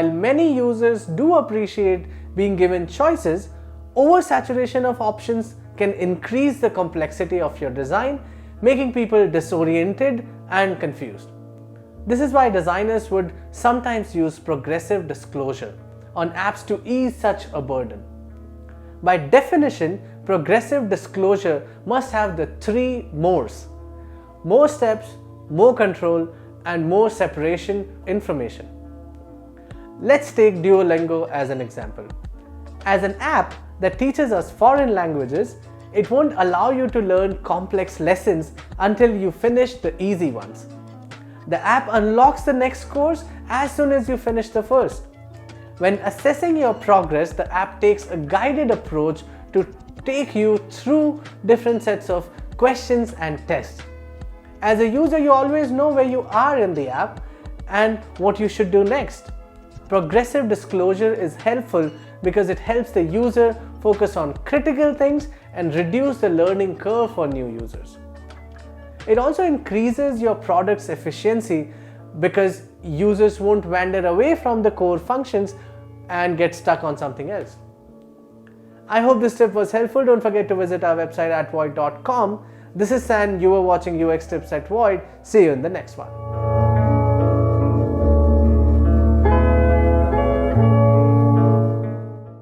while many users do appreciate being given choices, oversaturation of options can increase the complexity of your design, making people disoriented and confused. This is why designers would sometimes use progressive disclosure on apps to ease such a burden. By definition, progressive disclosure must have the three mores: more steps, more control, and more separation information. Let's take Duolingo as an example. As an app that teaches us foreign languages, it won't allow you to learn complex lessons until you finish the easy ones. The app unlocks the next course as soon as you finish the first. When assessing your progress, the app takes a guided approach to take you through different sets of questions and tests. As a user, you always know where you are in the app and what you should do next. Progressive disclosure is helpful because it helps the user focus on critical things and reduce the learning curve for new users. It also increases your product's efficiency because users won't wander away from the core functions and get stuck on something else. I hope this tip was helpful. Don't forget to visit our website at void.com. This is San. You were watching UX Tips at Void. See you in the next one.